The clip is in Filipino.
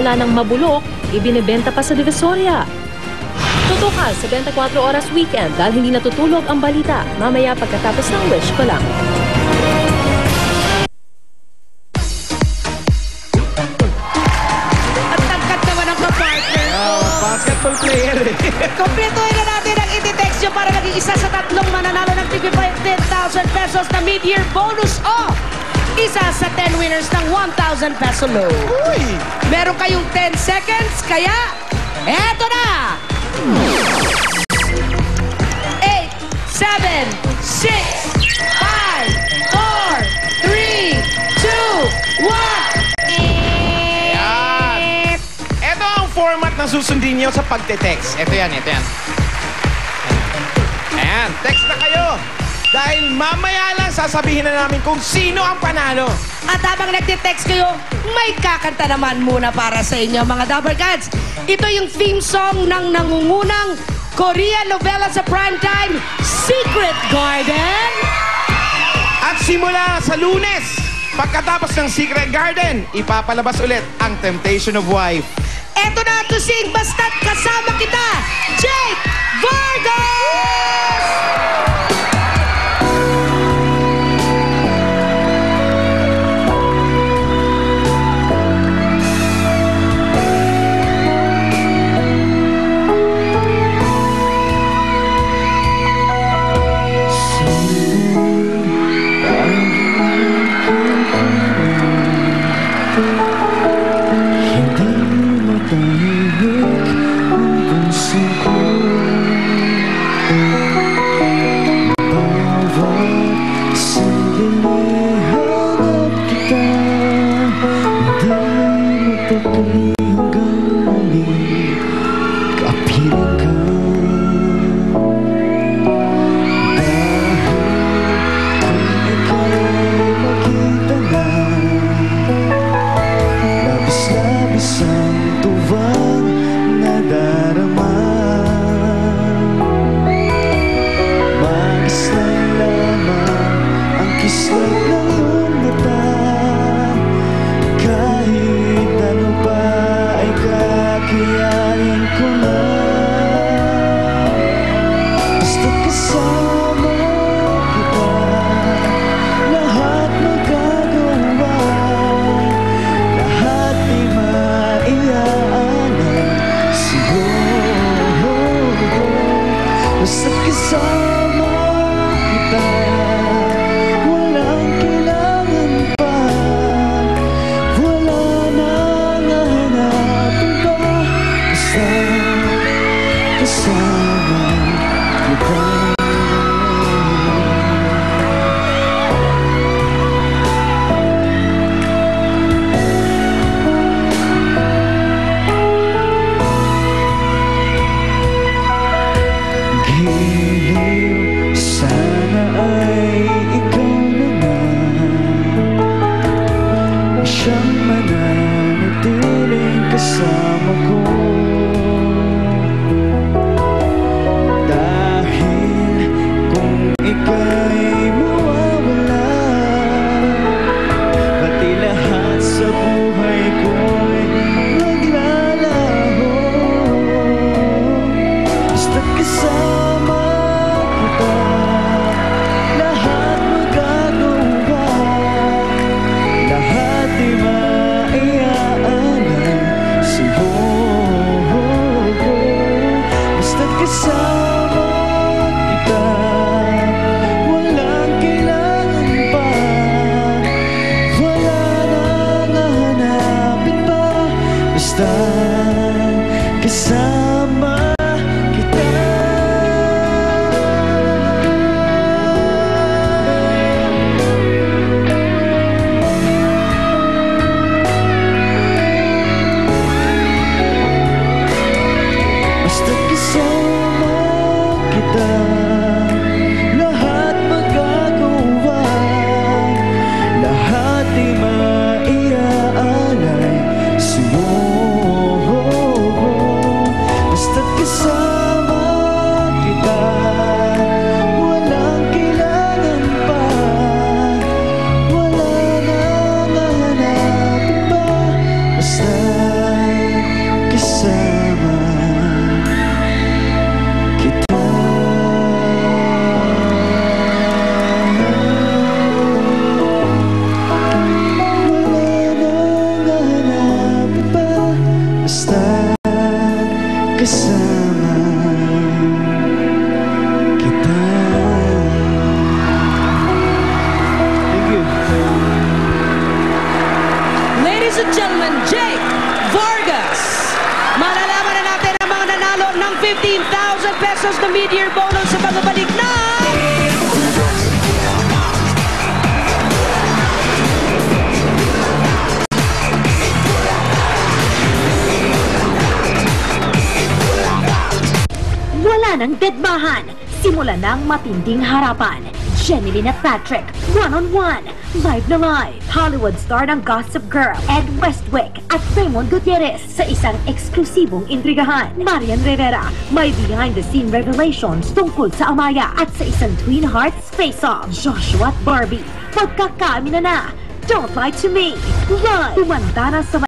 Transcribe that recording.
mula ng mabulok, ibinebenta pa sa Divisoria. Tutukan sa 24 Oras Weekend dahil hindi natutulog ang balita. Mamaya pagkatapos ng Wish Ko Lang. At tangkat naman ang kapartner ko. Basketball player eh. Kompletuhin na natin ang iti-text nyo para maging isa sa tatlong mananalo ng 10,000 pesos na mid-year bonus o isa sa 10 winners ng 1,000 peso load. Uy! Meron kayong 10 seconds, kaya eto na! 8, 7, 6, 5, 4, 3, 2, 1. Yan! Ito ang format na susundin nyo sa pagte-text. Ito yan, ito yan. Ayan, text na kayo. Dahil mamaya lang sasabihin na namin kung sino ang panalo. At habang nagtitext kayo, may kakanta naman muna para sa inyo, mga Dapper Cats. Ito yung theme song ng nangungunang Korean novela sa primetime, Secret Garden. At simula sa Lunes, pagkatapos ng Secret Garden, ipapalabas ulit ang Temptation of Wife. Eto na to sing, basta't kasama kita, Jake Vargas! basta kasama kita. Thank you. Ladies and gentlemen, Jake Vargas. Malalaman na natin ang mga nanalo ng 15,000 pesos na mid-year bonus sa pagbabalik na... Wala nang deadbahan. Simula ng matinding harapan. Jeneline at Patrick, one-on-one. Live na live. Hollywood star ng Gossip Girl, Ed Westwick at Raymond Gutierrez sa isang eksklusibong intrigahan. Marian Rivera, may behind-the-scene revelations tungkol sa Amaya at sa isang Twin Hearts face-off. Joshua at Barbie, magkakaamin na. Don't Lie to Me. Live. Tumanda na sa